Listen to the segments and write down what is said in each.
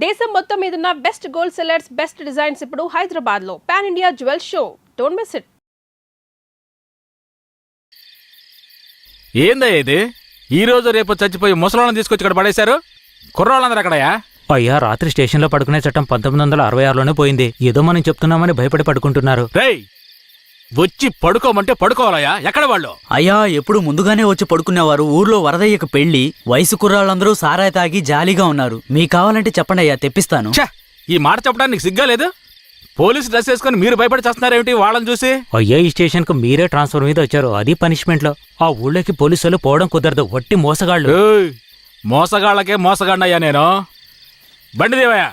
దేశం మొత్తం మీదున్న best gold sellers, best designs ఇప్పుడు హైదరాబాద్ లో pan India jewel show. Don't miss it. ఏందయ్య ఇది? ఈ రోజు రేపు చచ్చిపోయి ముసలాళ్ళని తీసుకొచ్చి ఇక్కడ పడేశారు. కుర్రాళ్ళందరూ ఎక్కడయా? అయ్యా, రాత్రి స్టేషన్లో పడుకునే చట్టం 1966లోనే పోయింది. ఏదో మనం చెప్తున్నామని భయపడి పడుకుంటున్నారు. రేయ్, వచ్చి పడుకోమంటే పడుకోవాలయ్యా. ఎక్కడ వాళ్ళు? అయ్యా, ఎప్పుడు ముందుగానే వచ్చి పడుకునేవారు. ఊర్లో వరదయ్యకు పెళ్లి, వయసు కుర్రాళ్ళందరూ సారాయి తాగి జాలీగా ఉన్నారు. మీకు కావాలంటే చెప్పండి అయ్యా, తెప్పిస్తాను. ఛ, ఈ మాట చెప్పడానికి సిగ్గా లేదు? పోలీసు డ్రెస్ వేసుకుని మీరు భయపడి చేస్తున్నారేమిటి వాళ్ళని చూసి? అయ్యా, ఈ స్టేషన్ కు మీరే ట్రాన్స్ఫర్ మీద వచ్చారు. అది పనిష్మెంట్ లో. ఆ ఊళ్ళోకి పోలీసులు పోవడం కుదరదు. వట్టి మోసగాళ్ళు. ఏయ్, మోసగాళ్ళకే మోసగాడినయ్యా నేను. బండి దేవయ్యా.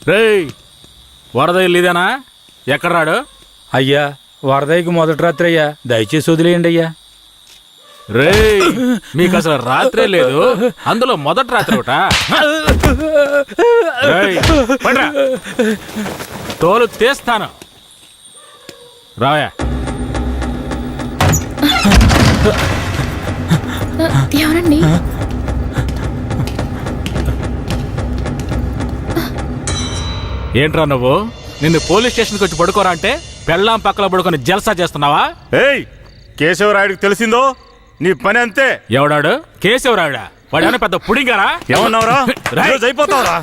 రేయ్, వరద ఇల్లుదేనా? ఎక్కడ రాడు? అయ్యా, వరదయ్యకు మొదటి రాత్రి అయ్యా, దయచేసి వదిలేయండి అయ్యా. రేయ్, మీకు అసలు రాత్రే లేదు, అందులో మొదటి రాత్రి ఒకట. తోలు తీస్తాను. రాయా. ఎవరండి? ఏంట్రా నువ్వు? నిన్ను పోలీస్ స్టేషన్కి వచ్చి పడుకోరా అంటే పెళ్ళాం పక్కలో పడుకొని జల్సా చేస్తున్నావా? ఏయ్, కేశవరాయుడికి తెలిసిందో నీ పని అంతే. ఎవడాడు? కేశవరాయుడా? వాడేమన్నా పెద్ద పుడింగారా? ఏమన్నావురా? అయిపోతావురా?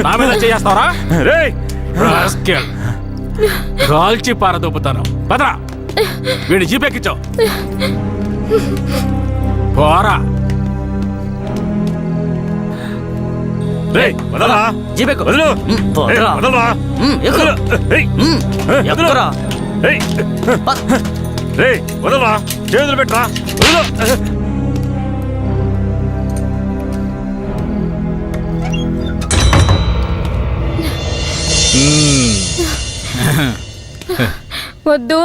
నా మీద చేస్తావరా? రేయ్, కాల్చి పారదొప్పుతాను. పదరా, వీడిని జీపెక్కించావు. పోరా. రేయ్, వదలరా. జీపెక్కు. వదలు. పోరా. ఏయ్, వదలరా. ఎక్కు. ఏయ్, ఎక్కురా. ఏయ్, రేయ్, వదలరా. చేతులు పెట్టరా. వదలు. వద్దు.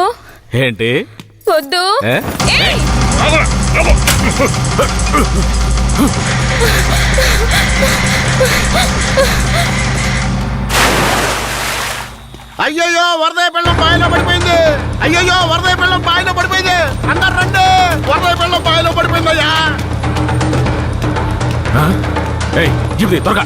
ఏంటి? వద్దు. అయ్యయ్యో, వరదయ్య పెళ్ళం బావిలో పడిపోయింది. అయ్యయ్యో, వరదయ్య పెళ్ళం బావిలో పడిపోయింది. అందరు రండి, వరదయ్య పెళ్ళం బావిలో పడిపోయిందయ్యా. జీప్ త్వరగా.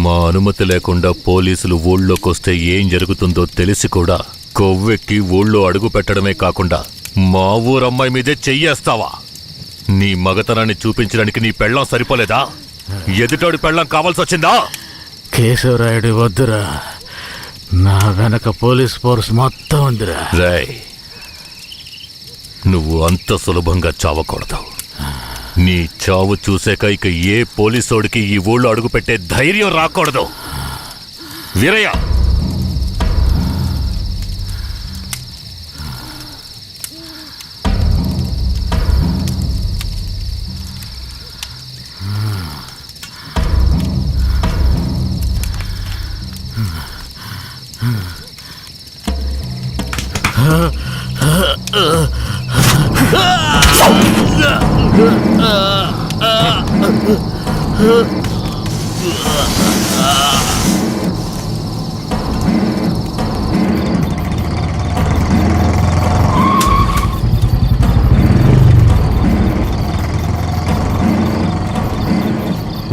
మా అనుమతి లేకుండా పోలీసులు ఊళ్ళోకొస్తే ఏం జరుగుతుందో తెలిసి కూడా కొవ్వెక్కి ఊళ్ళో అడుగు పెట్టడమే కాకుండా మా ఊరమ్మాయి మీదే చెయ్యేస్తావా? నీ మగతనాన్ని చూపించడానికి నీ పెళ్ళం సరిపోలేదా? ఎదుటోడి పెళ్ళం కావాల్సి వచ్చిందా? కేశవరాయుడు వద్దురా, నా వెనక పోలీస్ ఫోర్స్ మొత్తం ఉందిరా. రేయ్, నువ్వు అంత సులభంగా చావకూడదు. నీ చావు చూసాక ఇక ఏ పోలీసోడికి ఈ ఊళ్ళో అడుగుపెట్టే ధైర్యం రాకూడదు. వీరయ్య,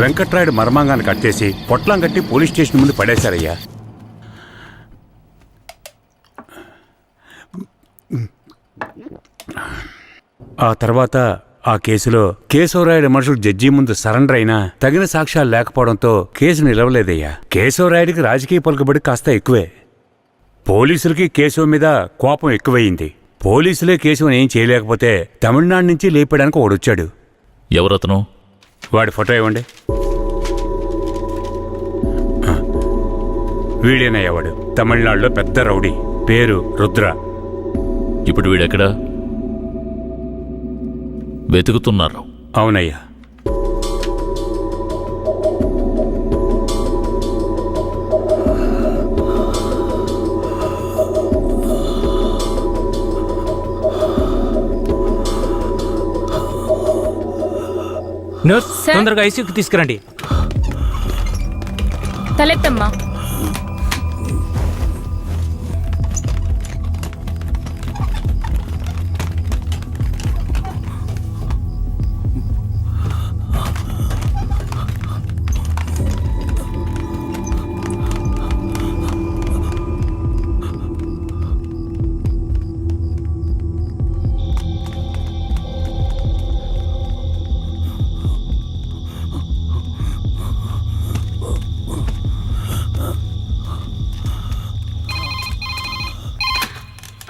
వెంకట్రాయుడు మర్మాంగాన్ని కట్టేసి పొట్లం కట్టి పోలీస్ స్టేషన్ ముందు పడేశారయ్యా. ఆ తర్వాత ఆ కేసులో కేశవరాయుడు మనుషులు జడ్జి ముందు సరెండర్ అయినా తగిన సాక్ష్యాలు లేకపోవడంతో కేసు నిలవలేదయ్యా. కేశవరాయుడికి రాజకీయ పలుకుబడి కాస్త ఎక్కువే. పోలీసులకి కేశవ మీద కోపం ఎక్కువయింది. పోలీసులే కేశవని ఏం చేయలేకపోతే తమిళనాడు నుంచి లేపడానికి ఒకడొచ్చాడు. ఎవరతను? వాడి ఫోటో ఇవ్వండి. వీడేనయ్యా వాడు. తమిళనాడులో పెద్ద రౌడీ, పేరు రుద్ర. ఇప్పుడు వీడెక్కడా? వెతుకుతున్నారు. అవునయ్యా. నర్స్, తొందరగా ఐసీయూకి తీసుకురండి. తలెత్తమ్మా.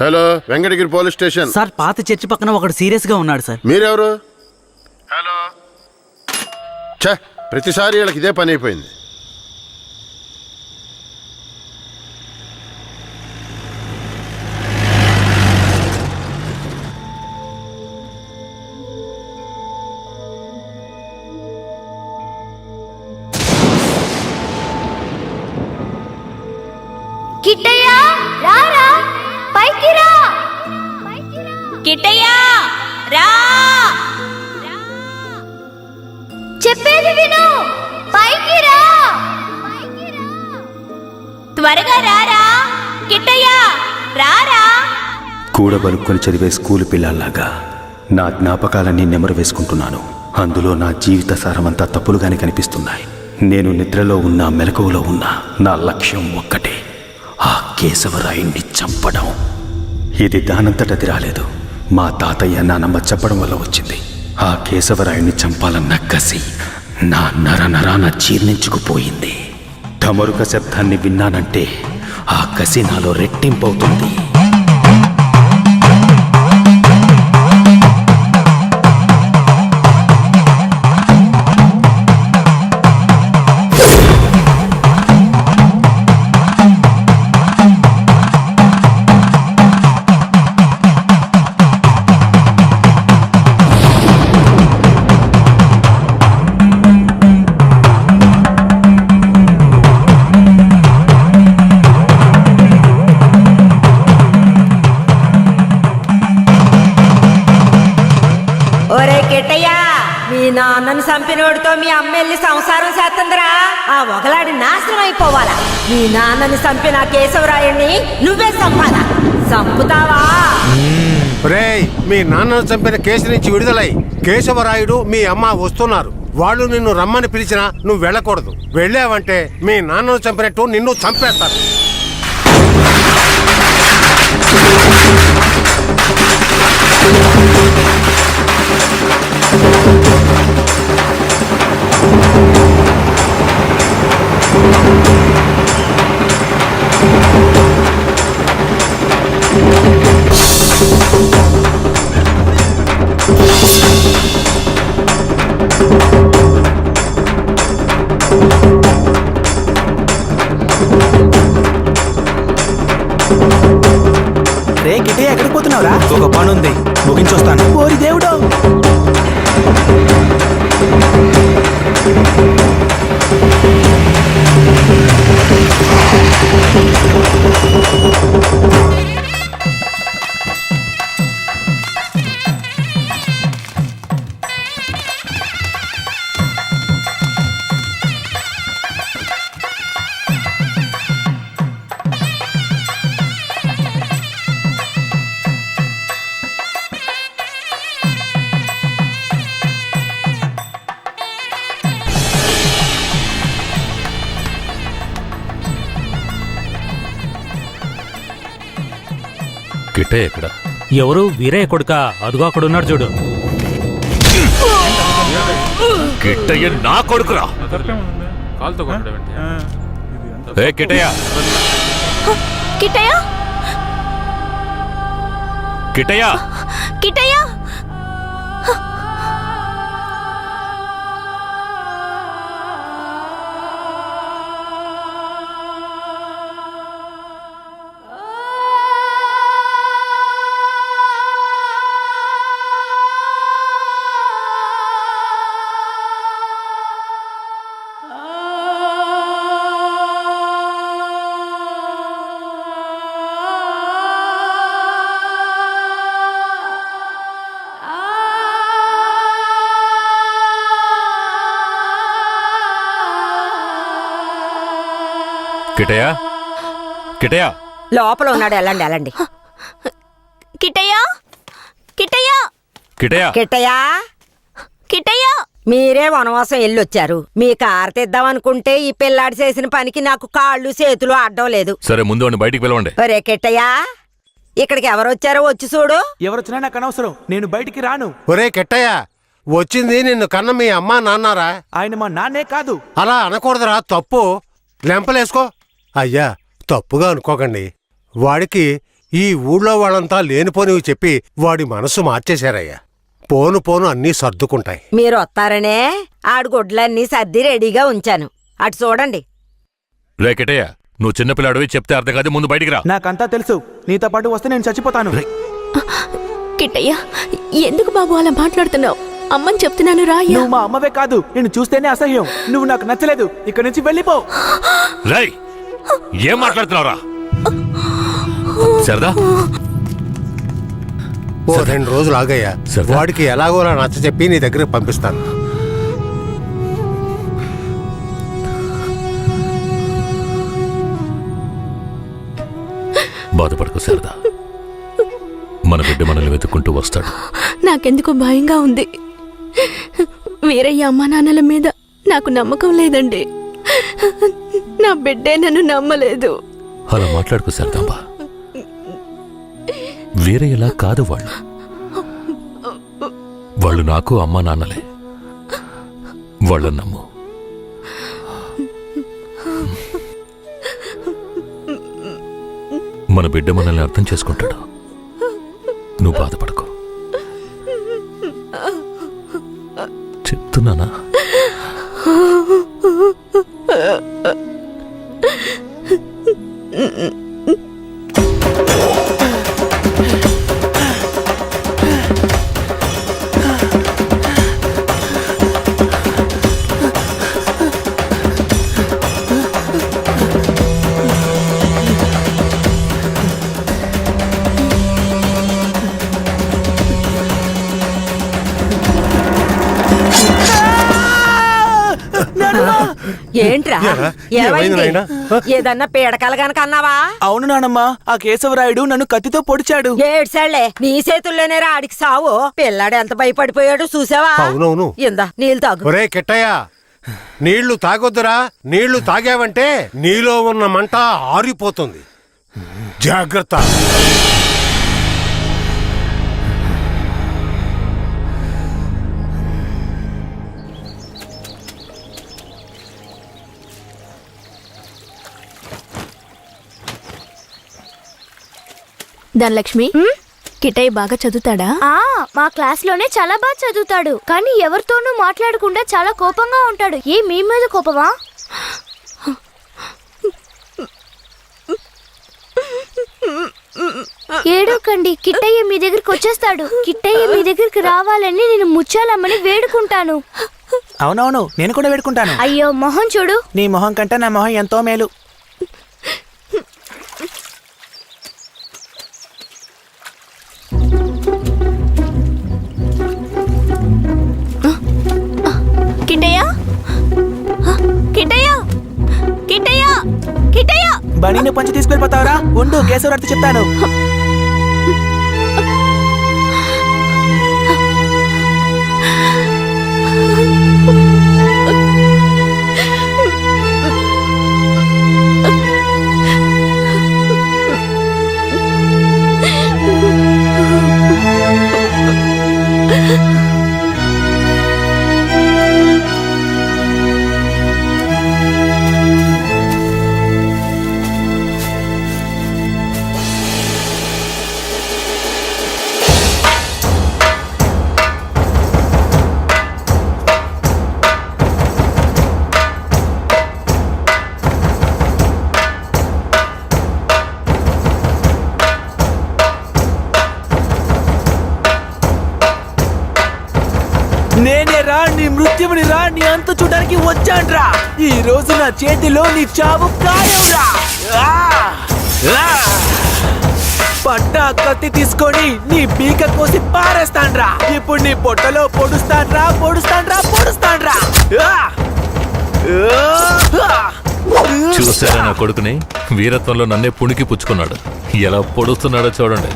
Hello, Venkatagiri police station. Sir, పాత చర్చి పక్కన ఒకడు సీరియస్ గా ఉన్నాడు సార్. మీరెవరు? హలో. ఛే, ప్రతిసారి వీళ్ళకి ఇదే పని అయిపోయింది. కిట్టయ్యా, రారా, పైకి రా. కిట్టయ్యా, రా. చెప్పేది విను, పైకి రా. త్వరగా రారా. కిట్టయ్యా, రారా. కూడబలుక్కొని చదివే స్కూలు పిల్లల్లాగా నా జ్ఞాపకాలన్నీ నెమరు వేసుకుంటున్నాను. అందులో నా జీవిత సారమంతా తప్పులుగానే కనిపిస్తున్నాయి. నేను నిద్రలో ఉన్నా, మెలకువలో ఉన్నా, నా లక్ష్యం ఒక్కటే, ఆ కేశవరాయుణ్ణి చంపడం. ఇది దానంతటది రాలేదు. మా తాతయ్య నానమ్మ చెప్పడం వల్ల వచ్చింది. ఆ కేశవరాయుణ్ణి చంపాలన్న కసి నా నరనరాన జీర్ణించుకుపోయింది. ఢమరుక శబ్దాన్ని విన్నానంటే ఆ కసి నాలో రెట్టింపవుతుంది. మీ నాన్నను చంపినోడితో మీ అమ్మ వెళ్ళి సంసారం చేస్తుందిరా. ఆ ఒకలాడి నాశనం అయిపోవాలా. మీ నాన్నని చంపిన కేశవరాయుణ్ణి నువ్వే చంపాలా. చంపుతావా? రేయ్, మీ నాన్నను చంపిన కేసు నుంచి విడుదలై కేశవరాయుడు మీ అమ్మ వస్తున్నారు. వాళ్ళు నిన్ను రమ్మని పిలిచినా నువ్వు వెళ్ళకూడదు. వెళ్ళావంటే మీ నాన్నను చంపినట్టు నిన్ను చంపేస్తారు. వెళ్తున్నావురా? ఒక పని ఉంది, ముగించొస్తాను. ఓరి దేవుడు. కిట్టయ్య ఎక్కడ? ఎవరు? వీరయ్య కొడుక? అదుగో అక్కడ ఉన్నాడు చూడు. కిట్టయ్య నా కొడుకురా. ఏ కిట్టయ్య, కిట్టయ్య కిట్టయ్య, కిట్టయ్య కిట్టయ్య, కిట్టయ్య. లోపల ఉన్నాడు, వెళ్ళండి వెళ్ళండి. కిట్టయ్య కిట్టయ్య కిట్టయ్య, కిట్టయ్యా, కిట్టయ్య మీరే వనవాసం వెళ్ళొచ్చారు. మీ కారు తెద్దామనుకుంటే ఈ పిల్లాడి చేసిన పనికి నాకు కాళ్ళు చేతులు అడ్డం లేదు. సరే ముందు వాడిని బయటికి పిలవండి. ఒరే కిట్టయ్యా, ఇక్కడికి ఎవరొచ్చారో వచ్చి చూడు. ఎవరొచ్చినా నాకు అనవసరం, నేను బయటికి రాను. ఒరే కెట్టయ్య, వచ్చింది నిన్ను కన్న మీ అమ్మా నాన్నారా? ఆయన మా నాన్నే కాదు. అలా అనకూడదురా, తప్పు. లెంపలేసుకో. అయ్యా, తప్పుగా అనుకోకండి. వాడికి ఈ ఊళ్ళో వాళ్ళంతా లేనిపోనివి చెప్పి వాడి మనసు మార్చేశారయ్యా. పోను పోను అన్నీ సర్దుకుంటాయి. మీరు వస్తారనే ఆడు గుడ్లన్నీ సర్ది రెడీగా ఉంచాను. అటు చూడండి. రే కిట్టయ్య, నువ్వు చిన్నపిల్లాడివి, చెప్తే అర్థం కాదు, ముందు బయటికి రా. నాకంతా తెలుసు, నీతో పాటు వస్తే నేను చచ్చిపోతాను. కిట్టయ్య ఎందుకు బాబు అలా మాట్లాడుతున్నావు? అమ్మని చెప్తున్నాను రా. నువ్వు మా అమ్మవే కాదు, నేను చూస్తేనే అసహ్యం. నువ్వు నాకు నచ్చలేదు, ఇక్కడి నుంచి వెళ్ళిపో. రై, ఏం మాట్లాడుతున్నావురా? సరదా, ఓ 2 రోజులు ఆగయ్యా. వాడికి ఎలాగోలా నచ్చ చెప్పి నీ దగ్గరకు పంపిస్తాను. బాధపడకు సరదా, మన బిడ్డ మనల్ని వెతుక్కుంటూ వస్తాడు. నాకెందుకో భయంగా ఉంది. వీరయ్య అమ్మా నాన్నల మీద నాకు నమ్మకం లేదండి. నా బిడ్డే నన్ను నమ్మలేదు. అలా మాట్లాడుకు సరదాంబా. వేరే ఎలా కాదు వాళ్ళు నాకు అమ్మా నాన్నలే. వాళ్ళని నమ్ము. మన బిడ్డ మనల్ని అర్థం చేసుకుంటాడు. నువ్వు బాధపడకు, చెప్తున్నానా? ఏంట్రా, ఏమైంది? ఏదన్నా పీడకల గనక అన్నావా? అవును నానమ్మా, ఆ కేశవరాయుడు నన్ను కత్తితో పొడిచాడు. ఏడ్సాళ్లే, నీ చేతుల్లోనే ఆడికి సావు. పిల్లాడు ఎంత భయపడిపోయాడు చూసావా? అవునవును. ఇందా నీళ్ళు తాగు. ఒరే కిట్టయ్య, నీళ్లు తాగొద్దురా. నీళ్లు తాగావంటే నీలో ఉన్న మంట ఆరిపోతుంది. జాగ్రత్త. ధనలక్ష్మి, కిట్టయ్య బాగా చదువుతాడా? మా క్లాస్ లోనే చాలా బాగా చదువుతాడు, కానీ ఎవరితోనూ మాట్లాడకుండా చాలా కోపంగా ఉంటాడు. మీ మీద కోపమా? ఏడోకండి, కిట్టయ్య మీ దగ్గరికి వచ్చేస్తాడు. కిట్టయ్య మీ దగ్గరికి రావాలని నేను ముచ్చాలమ్మని వేడుకుంటాను. అవునవును, నేను కూడా వేడుకుంటాను. అయ్యో మొహం చూడు. నీ మొహం కంటే నా మొహం ఎంతో మేలు. కిట్టయ్య, కిట్టయ్య, కిట్టయ్య, కిట్టయ్య. బనీని పంచి తీసుకెళ్ళిపోతావరా? ఉండు, కేశవరాడితో చెప్తాను. నేనే రా, నీ మృత్యువుని రా, నీ అంత చూడడానికి వచ్చాన్రా. ఈ రోజు నా చేతిలో నీ చావు ఖాయంరా. పట్టా కత్తి తీసుకొని నీ పీక కోసి పారేస్తాన్రా. ఇప్పుడు నీ పొట్టలో పొడుస్తాన్రా, పొడుస్తాన్రా, పొడుస్తాన్రా. చూసారా నా కొడుకుని? వీరత్వంలో నన్నే పుణికి పుచ్చుకున్నాడు. ఎలా పొడుస్తున్నాడో చూడండి.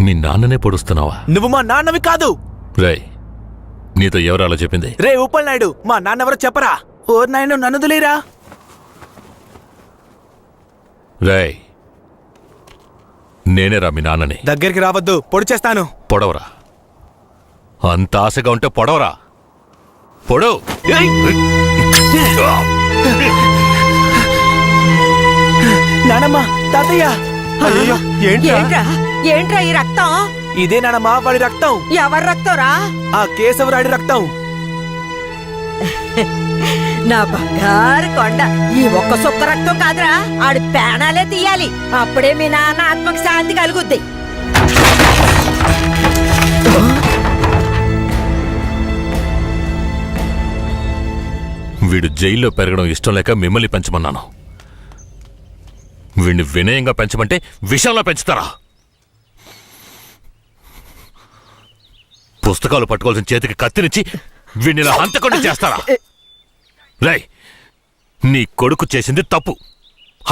మీ నాన్ననే పొడుస్తున్నావా? నువ్వు మా నాన్నవి కాదు. రేయ్, నీతో ఎవరు అలా చెప్పింది? రే ఉప్పల్ నాయుడు, మా నాన్నెవరో చెప్పరా? ఓ నాయన, నన్ను వదిలేరా. రేయ్, నేనేరా మీ నాన్నని. దగ్గరికి రావద్దు, పొడి చేస్తాను. పొడవరా. అంత ఆశగా ఉంటే పొడవరా. పొడవు. నానమ్మ, తాతయ్య. అయ్యో, ఏంట్రా ఏంట్రా ఈ రక్తం? ఇదే నానమ్మ, వాడి రక్తం. ఎవరి రక్తంరా? ఆ కేశవరాడి రక్తం. నా బంగారు కొండ, ఈ ఒక్క సుక్క రక్తం కాదురా, ఆడి పేణాలే తీయాలి. అప్పుడే మీ నాన్న ఆత్మకు శాంతి కలుగుద్ది. వీడు జైల్లో పెరగడం ఇష్టం లేక మిమ్మల్ని పెంచమన్నాను. వీడిని వినయంగా పెంచమంటే విషంలో పెంచుతారా? పుస్తకాలు పట్టుకోవాల్సిన చేతికి కత్తినిచ్చి వీడిని ఇలా హంతకుండా చేస్తారా? రేయ్, నీ కొడుకు చేసింది తప్పు,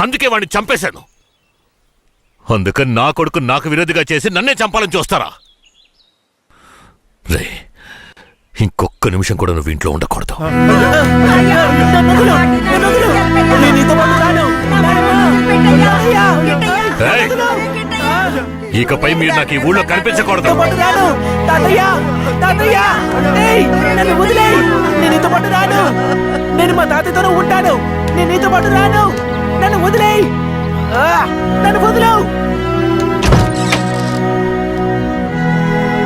అందుకే వాడిని చంపేశాను. అందుకని నా కొడుకు నాకు విరోధిగా చేసి నన్నే చంపాలని చూస్తారా? రే, ఇంకొక్క నిమిషం కూడా నువ్వు ఇంట్లో ఉండకూడదు. రేయ్, ఇకపై మీరు నాకు ఈ ఊళ్ళో కనిపించకూడదు. నేను మా తాతయ్యతో ఉంటాను. నేను నీతో పాటు రాను. నన్ను వదిలేయ్. నన్ను వదులు.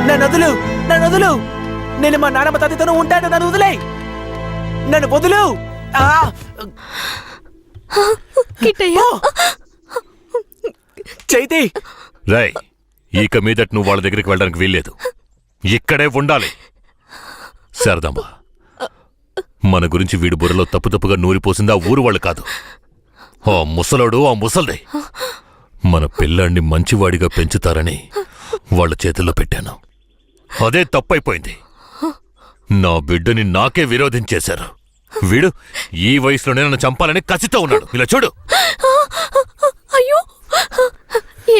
నన్ను వదులు. నన్ను వదులు. నేను మా నాన్నమ్మ తాతయ్యతో ఉంటాను. నన్ను వదిలేయ్. నన్ను వదులు. చైతి. రేయ్, ఇక మీదట నువ్వు వాళ్ళ దగ్గరికి వెళ్ళడానికి వీల్లేదు. ఇక్కడే ఉండాలి. శారదమ్మ, మన గురించి వీడు బుర్రలో తప్పుగా నూరిపోసింది ఆ ఊరు వాళ్ళు కాదు, ఆ ముసలోడు, ఆ ముసల్దే. మన పిల్లాన్ని మంచివాడిగా పెంచుతారని వాళ్ళ చేతుల్లో పెట్టాను. అదే తప్పైపోయింది. నా బిడ్డని నాకే విరోధించేశారు. వీడు ఈ వయసులోనే నన్ను చంపాలని కసితో ఉన్నాడు. ఇలా చూడు. అయ్యో,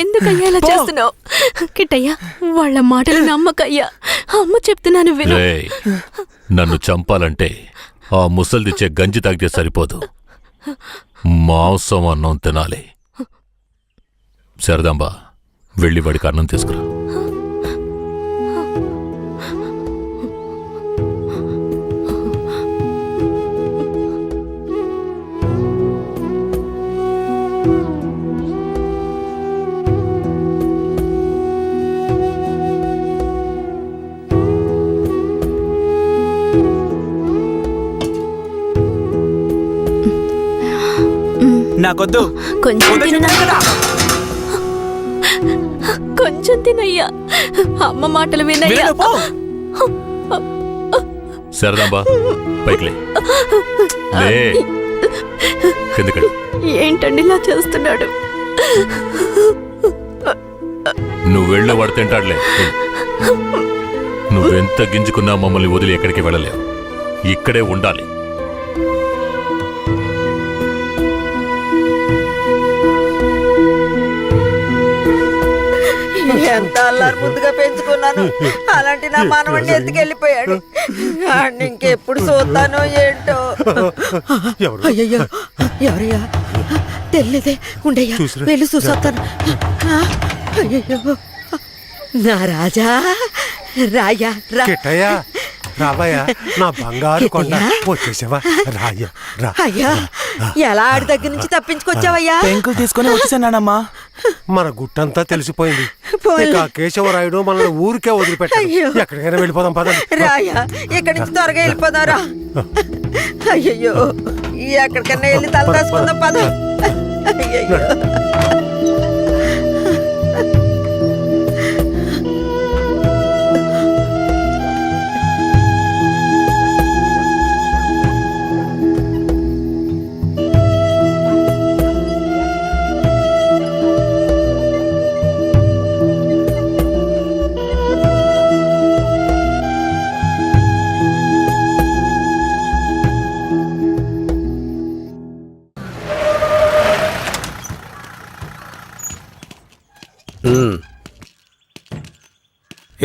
ఎందుకయ్యా ఇలా చేస్తున్నావు? కిట్టయ్య, వాళ్ళ మాటలు నమ్మకయ్యా. అమ్మ చెప్తున్నాను విను. రేయ్, నన్ను చంపాలంటే ఆ ముసల్దిచ్చే గంజి తాగితే సరిపోదు, మాంసం అన్నం తినాలి. శారదాంబ, వెళ్ళి వాడికి అన్నం తీసుకురా. నాకొద్దు. కొంచెం తిననా? కదా. కొంచెం తినయ్యా. అమ్మ మాటలు వినయ్యా. వేణు, పో. శారదాంబా పైకి లే కిందకి. ఏంటండి ఇలా చేస్తున్నాడు? నువ్వు వెళ్ళే వాడు తింటాడులే. నువ్వెంత గింజుకున్నా మమ్మల్ని వదిలి ఎక్కడికి వెళ్ళలేవు. ఇక్కడే ఉండాలి. ఎంత అల్లారు ముద్దుగా పెంచుకున్నాను, అలాంటి నా మనవడిని ఎత్తుకెళ్ళిపోయాడు. ఇంకెప్పుడు చూస్తానో ఏంటో. అయ్యయ్యో, ఎవరయ్యా? తెలియదే. ఉండయ్యా, వెళ్ళి చూసొస్తాను. అయ్యయ్యో, నా రాజా, రాయ్యా రా. కిట్టయ్యా, రాబయ్యా, నా బంగారు కొండ. వచ్చేసావా? రాయ్యా రా. అయ్యా, ఎలా ఆడి దగ్గర నుంచి తప్పించుకొచ్చావయ్యా? పెంకులు తీసుకొని వచ్చేసానమ్మా. మన గుట్టంతా తెలిసిపోయింది. పోన్లే. ఇక కేశవరాయుడు మనల్ని ఊరికే వదిలిపెట్టాడు. అయ్యో. ఎక్కడికైనా వెళ్ళిపోదాం పదండి. రాయా, ఇక్కడి నుంచి త్వరగా వెళ్ళిపోదాం రా. అయ్యయ్యో, ఎక్కడికన్నా వెళ్ళి తల దాచుకుందాం పద. అయ్యయ్యో.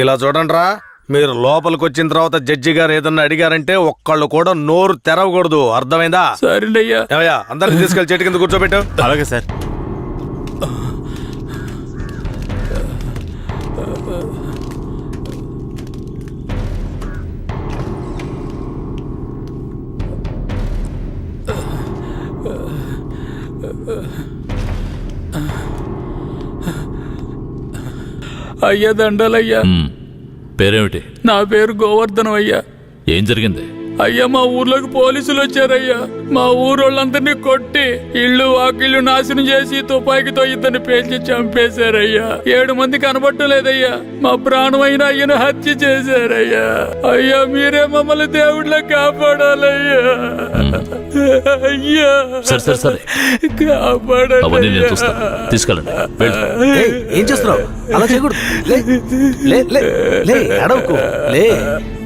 ఇలా చూడండి రా, మీరు లోపలికి వచ్చిన తర్వాత జడ్జి గారు ఏదన్నా అడిగారంటే ఒక్కళ్ళు కూడా నోరు తెరవకూడదు. అర్థమైందా? సరేనయ్యా. ఏవయ్యా, అందరికి తీసుకెళ్లి చెట్టు కింద కూర్చోబెట్టు. అలాగే సార్. అయ్యా దండాలయ్యా. పేరేమిటి? నా పేరు గోవర్ధనం అయ్యా. ఏం జరిగింది? అయ్యా, మా ఊర్లోకి పోలీసులు వచ్చారయ్యా. మా ఊరోళ్ళందరినీ కొట్టి ఇళ్ళు వాకిళ్ళు నాశనం చేసి తుపాకీతో ఇద్దరిని పేల్చి చంపేశారయ్యా. 7 మంది కనబట్టలేదయ్యా. మా ప్రాణమైన అయ్యను హత్య చేశారయ్యా. అయ్యా, మీరే మమ్మల్ని దేవుళ్ళ కాపాడాలయ్యా. అయ్యా, సరే సరే సరే, అవన్నీ నేను చూస్తాను. తీసుకెళ్ళండి. ఏం చేస్తున్నావు? అలా చేయకూడదు. లే లే లే లే, అడవుకు లే.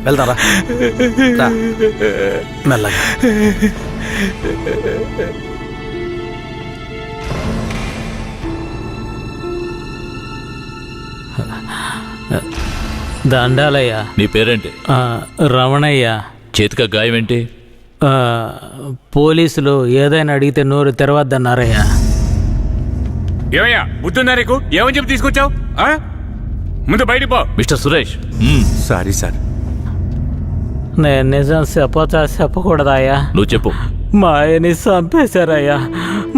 వెళ్తారా? మెల్లగా. దండాలయ్యా. నీ పేరేంటి? రమణయ్య. చేతిక గాయం ఏంటి? పోలీసులు ఏదైనా అడిగితే నోరు తెరవద్దన్నారయ్యా. ఏమయ్యా, బుద్ధుందా నీకు? ఏమని చెప్పి తీసుకొచ్చావు? ముందు బయటికి పో. మిస్టర్ సురేష్. Sorry sir. నేను నిజం చెప్పకూడదాయా? నువ్వు చెప్పు. మా ఆయన్ని చంపేశారయ్యా.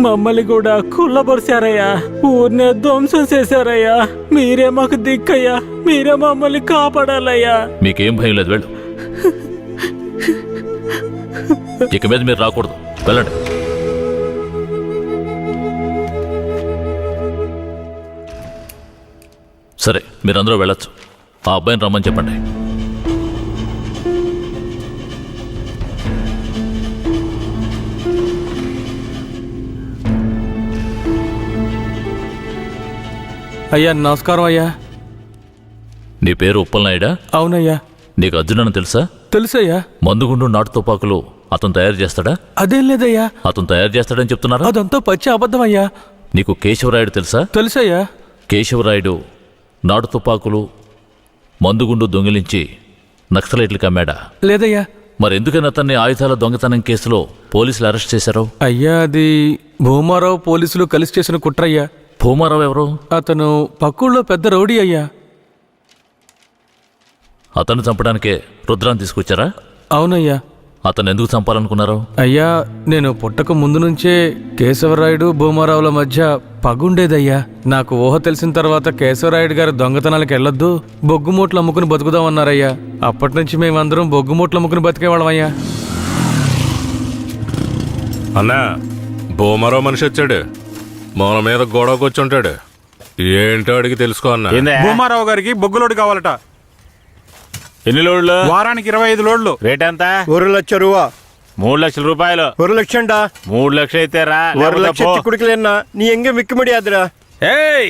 మమ్మల్ని కూడా కుళ్ళబరిచారయ్యా. ఊరినే ధ్వంసం చేశారయ్యా. మీరే మాకు దిక్కయ్యా. మీరే మమ్మల్ని కాపాడాలయ్యా. మీకేం భయం లేదు, వెళ్ళు. ఇక మీద మీరు రాకూడదు, వెళ్ళండి. సరే, మీరందరూ వెళ్ళొచ్చు. ఆ అబ్బాయిని రమ్మని చెప్పండి. అయ్యా, నమస్కారం అయ్యా. నీ పేరు ఉప్పలనాయుడా? అవునయ్యా. నీకు అర్జునని తెలుసా? తెలుసయ్యా. మందుగుండు నాటు తుపాకులు అతను తయారు చేస్తాడా? అదేం లేదయ్యా. అతను తయారు చేస్తాడని చెప్తున్నారా? అదంతా పచ్చి అబద్ధమయ్యా. నీకు కేశవరాయుడు తెలుసా? తెలుసయ్యా. కేశవరాయుడు నాటు తుపాకులు మందుగుండు దొంగిలించి నక్సలైట్లకు అమ్మాడా? లేదయ్యా. మరెందుకని అతన్ని ఆయుధాల దొంగతనం కేసులో పోలీసులు అరెస్ట్ చేశారు? అయ్యా, అది భూమారావు పోలీసులు కలిసి చేసిన కుట్రయ్యా. భూమారావు ఎవరు? అతను పక్కూళ్ళో పెద్ద రౌడీ అయ్యా. అతన్ని చంపడానికే రుద్రాన్ని తీసుకొచ్చారా? అవునయ్యా. అతను ఎందుకు చంపాలనుకున్నారు? అయ్యా, నేను పుట్టక ముందు నుంచే కేశవరాయుడు భూమారావుల మధ్య పగుండేదయ్యా. నాకు ఊహ తెలిసిన తర్వాత కేశవరాయుడు గారు దొంగతనాలకు వెళ్ళొద్దు, బొగ్గుమూట్లు అమ్ముకుని బతుకుదామన్నారయ్యా. అప్పటి నుంచి మేమందరం బొగ్గుమూట్లు అమ్ముకుని బతికేవాళ్ళమయ్యా. అన్నా, బోమరో మనిషి వచ్చాడు, మన మీద గొడవకు వచ్చి ఉంటాడు. ఏంటో అడిగి తెలుసుకో అన్న. భూమారావు గారికి బొగ్గులోడు కావాలట. ఎన్ని లోడ్లు? వారానికి 25 లోడ్లు. రేట్ ఎంత? 1 లక్ష రూపా. 3 లక్షల రూపాయలు. 1 లక్షండా? 3 లక్షలు అయితే రా. 1 లక్ష చిక్కుడుకులేనా నీ ఎంగే మిక్కి ముడియాదురా. ఏయ్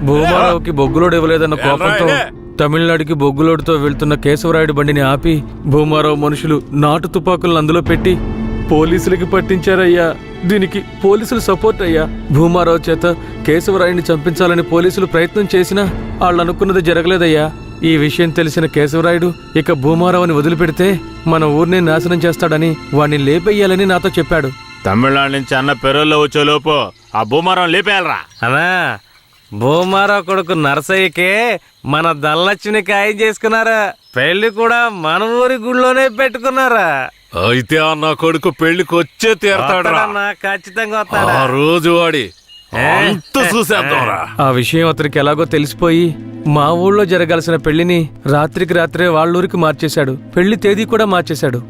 భూమారావుకి బొగ్గులోడు ఇవ్వలేదన్న కోపంతో తమిళనాడుకి బొగ్గులోడుతో వెళ్తున్న కేశవరాయుడు బండిని ఆపి భూమారావు మనుషులు నాటు తుపాకులను అందులో పెట్టి పోలీసులకి పట్టించారయ్యా. దీనికి పోలీసులు సపోర్ట్ అయ్యా. భూమారావు చేత కేశవరాయుడిని చంపించాలని పోలీసులు ప్రయత్నం చేసినా వాళ్ళు అనుకున్నది జరగలేదయ్యా. ఈ విషయం తెలిసిన కేశవరాయుడు ఇక భూమారావుని వదిలిపెడితే మన ఊరిని నాశనం చేస్తాడని వాణ్ణి లేపేయాలని నాతో చెప్పాడు. తమిళనాడు నుంచి అన్న పెరోల్లో వచ్చే లోపు ఆ భూమారం లేపేయాలరా. అన్నా భూమారావు కొడుకు నరసయ్యకే మన ధనలక్ష్మిని ఖాయం చేసుకున్నారా. పెళ్లి కూడా మన ఊరి గుళ్ళోనే పెట్టుకున్నారా. అయితే అన్న కొడుకు పెళ్లికి వచ్చే తీరతాడు. వస్తాడన్నా, ఖచ్చితంగా వస్తాడా. ఆ రోజు వాడి అంత చూసేద్దాంరా. ఆ విషయం అతనికి ఎలాగో తెలిసిపోయి మా ఊళ్ళో జరగాల్సిన పెళ్లిని రాత్రికి రాత్రే వాళ్ళూరికి మార్చేశాడు. పెళ్లి తేదీ కూడా మార్చేశాడు.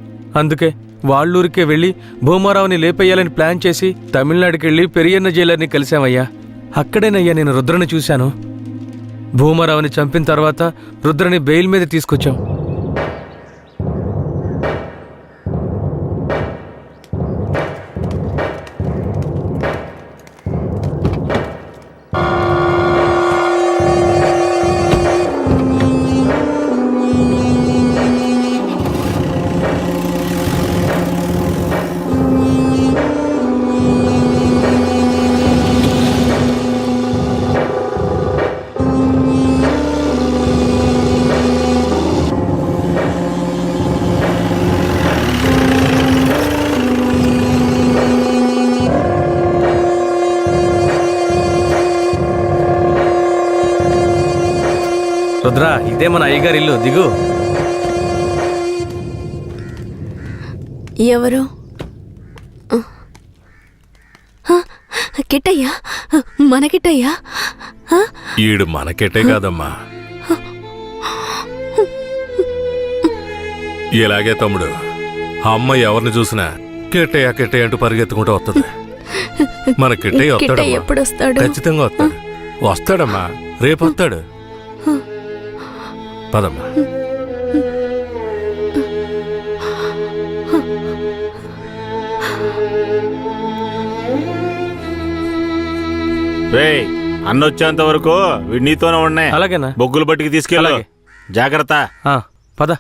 అందుకే వాళ్ళూరికే వెళ్లి భూమారావుని లేపేయాలని ప్లాన్ చేసి తమిళనాడుకి వెళ్లి పెరియన్న జైలర్ని కలిశామయ్యా. అక్కడేనయ్యా నేను రుద్రని చూశాను. భూమారావుని చంపిన తర్వాత రుద్రని బెయిల్ మీద తీసుకొచ్చాం. రుద్ర, ఇదే మన అయ్యగారి ఇల్లు, దిగు. ఎవరు? కిట్టయ్యా, మన కిట్టయ్యా. ఈడు మనకెట్టే కాదమ్మా. ఇలాగే తమ్ముడు, అమ్మ ఎవరిని చూసినా కిట్టయ్య కిట్టయ్య అంటూ పరిగెత్తుకుంటూ వస్తుంది. మన కిట్టయ్య వస్తాడమ్మా, ఎప్పుడు వస్తాడు? ఖచ్చితంగా వస్తాడు. వస్తాడమ్మా, రేపు వస్తాడు. పదమ్మా. రేయ్, అన్న వచ్చేంత వరకు వీడు నీతోనే ఉన్నాయి. అలాగేనా? బొగ్గులు బట్టికి తీసుకెళ్ళు. జాగ్రత్త. పద.